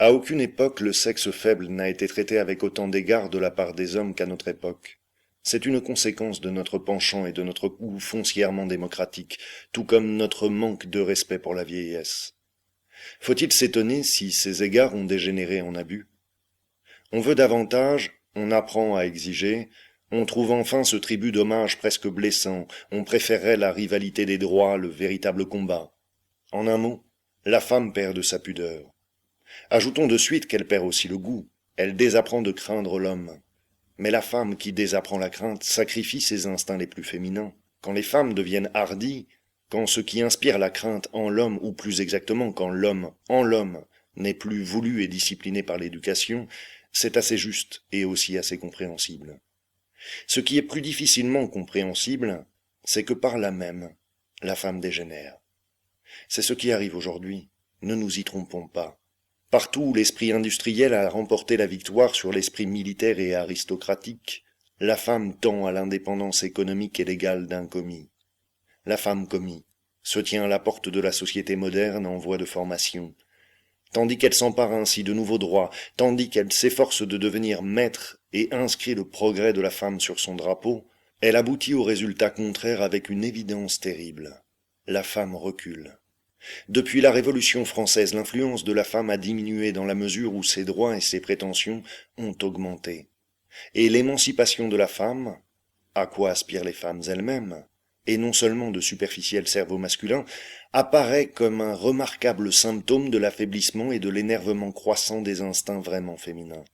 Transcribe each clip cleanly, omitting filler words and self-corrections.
À aucune époque le sexe faible n'a été traité avec autant d'égard de la part des hommes qu'à notre époque. C'est une conséquence de notre penchant et de notre goût foncièrement démocratique, tout comme notre manque de respect pour la vieillesse. Faut-il s'étonner si ces égards ont dégénéré en abus? On veut davantage, on apprend à exiger, on trouve enfin ce tribut d'hommage presque blessant, on préférerait la rivalité des droits, le véritable combat. En un mot, la femme perd de sa pudeur. Ajoutons de suite qu'elle perd aussi le goût, elle désapprend de craindre l'homme. Mais la femme qui désapprend la crainte sacrifie ses instincts les plus féminins. Quand les femmes deviennent hardies, quand ce qui inspire la crainte en l'homme, ou plus exactement quand l'homme en l'homme, n'est plus voulu et discipliné par l'éducation, c'est assez juste et aussi assez compréhensible. Ce qui est plus difficilement compréhensible, c'est que par là même, la femme dégénère. C'est ce qui arrive aujourd'hui, ne nous y trompons pas. Partout où l'esprit industriel a remporté la victoire sur l'esprit militaire et aristocratique, la femme tend à l'indépendance économique et légale d'un commis. La femme commis se tient à la porte de la société moderne en voie de formation. Tandis qu'elle s'empare ainsi de nouveaux droits, tandis qu'elle s'efforce de devenir maître et inscrit le progrès de la femme sur son drapeau, elle aboutit au résultat contraire avec une évidence terrible. La femme recule. Depuis la Révolution française, l'influence de la femme a diminué dans la mesure où ses droits et ses prétentions ont augmenté. Et l'émancipation de la femme, à quoi aspirent les femmes elles-mêmes, et non seulement de superficiels cerveaux masculins, apparaît comme un remarquable symptôme de l'affaiblissement et de l'énervement croissant des instincts vraiment féminins.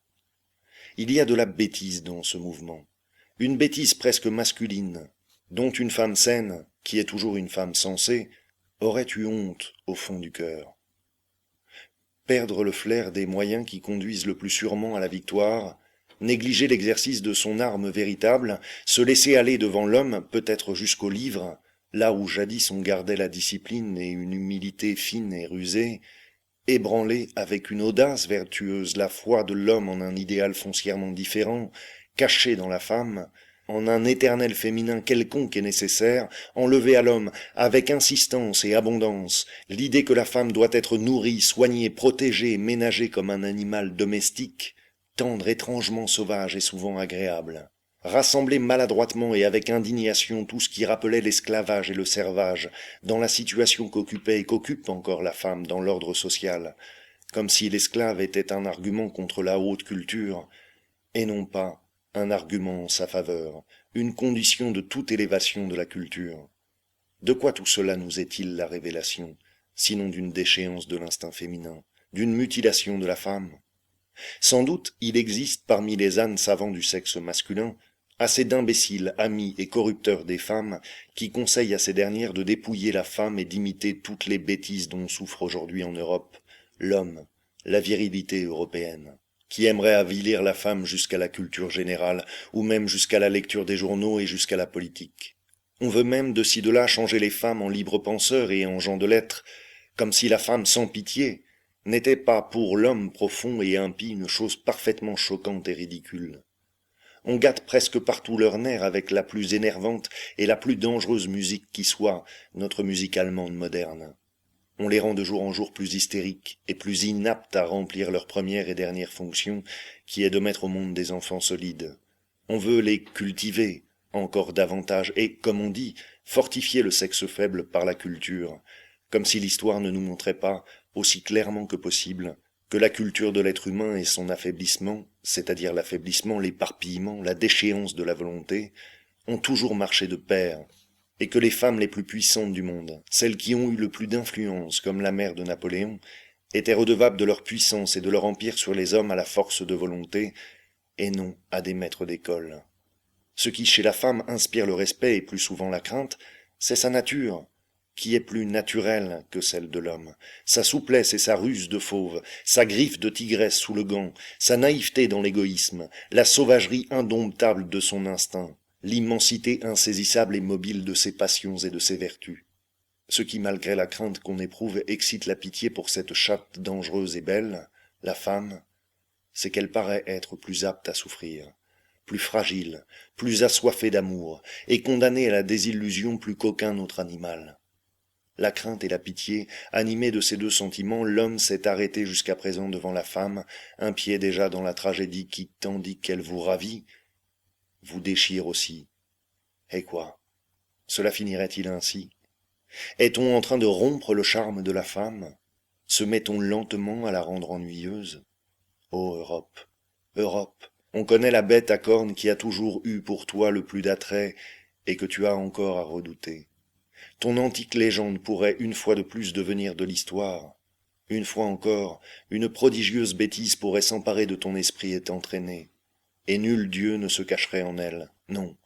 Il y a de la bêtise dans ce mouvement, une bêtise presque masculine, dont une femme saine, qui est toujours une femme sensée, aurait eu honte au fond du cœur. Perdre le flair des moyens qui conduisent le plus sûrement à la victoire, négliger l'exercice de son arme véritable, se laisser aller devant l'homme, peut-être jusqu'au livre, là où jadis on gardait la discipline et une humilité fine et rusée, ébranler avec une audace vertueuse la foi de l'homme en un idéal foncièrement différent, caché dans la femme, en un éternel féminin quelconque et nécessaire, enlever à l'homme, avec insistance et abondance, l'idée que la femme doit être nourrie, soignée, protégée, ménagée comme un animal domestique, tendre, étrangement sauvage et souvent agréable. Rassembler maladroitement et avec indignation tout ce qui rappelait l'esclavage et le servage, dans la situation qu'occupait et qu'occupe encore la femme dans l'ordre social, comme si l'esclave était un argument contre la haute culture, et non pas un argument en sa faveur, une condition de toute élévation de la culture. De quoi tout cela nous est-il la révélation, sinon d'une déchéance de l'instinct féminin, d'une mutilation de la femme? Sans doute il existe parmi les ânes savants du sexe masculin assez d'imbéciles amis et corrupteurs des femmes qui conseillent à ces dernières de dépouiller la femme et d'imiter toutes les bêtises dont souffre aujourd'hui en Europe l'homme, la virilité européenne, qui aimerait avilir la femme jusqu'à la culture générale, ou même jusqu'à la lecture des journaux et jusqu'à la politique. On veut même de ci de là changer les femmes en libres penseurs et en gens de lettres, comme si la femme sans pitié n'était pas pour l'homme profond et impie une chose parfaitement choquante et ridicule. On gâte presque partout leurs nerfs avec la plus énervante et la plus dangereuse musique qui soit, notre musique allemande moderne. On les rend de jour en jour plus hystériques et plus inaptes à remplir leur première et dernière fonction, qui est de mettre au monde des enfants solides. On veut les cultiver encore davantage et, comme on dit, fortifier le sexe faible par la culture, comme si l'histoire ne nous montrait pas, aussi clairement que possible, que la culture de l'être humain et son affaiblissement, c'est-à-dire l'affaiblissement, l'éparpillement, la déchéance de la volonté, ont toujours marché de pair, et que les femmes les plus puissantes du monde, celles qui ont eu le plus d'influence, comme la mère de Napoléon, étaient redevables de leur puissance et de leur empire sur les hommes à la force de volonté, et non à des maîtres d'école. Ce qui chez la femme inspire le respect et plus souvent la crainte, c'est sa nature, qui est plus naturelle que celle de l'homme, sa souplesse et sa ruse de fauve, sa griffe de tigresse sous le gant, sa naïveté dans l'égoïsme, la sauvagerie indomptable de son instinct, l'immensité insaisissable et mobile de ses passions et de ses vertus. Ce qui, malgré la crainte qu'on éprouve, excite la pitié pour cette chatte dangereuse et belle, la femme, c'est qu'elle paraît être plus apte à souffrir, plus fragile, plus assoiffée d'amour, et condamnée à la désillusion plus qu'aucun autre animal. La crainte et la pitié, animés de ces deux sentiments, l'homme s'est arrêté jusqu'à présent devant la femme, un pied déjà dans la tragédie qui, tandis qu'elle vous ravit, vous déchire aussi. Et quoi? Cela finirait-il ainsi? Est-on en train de rompre le charme de la femme? Se met-on lentement à la rendre ennuyeuse? Ô Europe, Europe, on connaît la bête à cornes qui a toujours eu pour toi le plus d'attrait et que tu as encore à redouter. Ton antique légende pourrait une fois de plus devenir de l'histoire. Une fois encore, une prodigieuse bêtise pourrait s'emparer de ton esprit et t'entraîner. Et nul dieu ne se cacherait en elle. Non,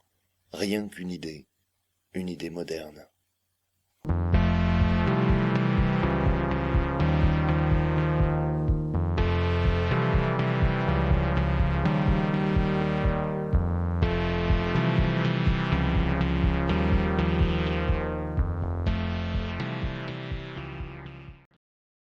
rien qu'une idée moderne.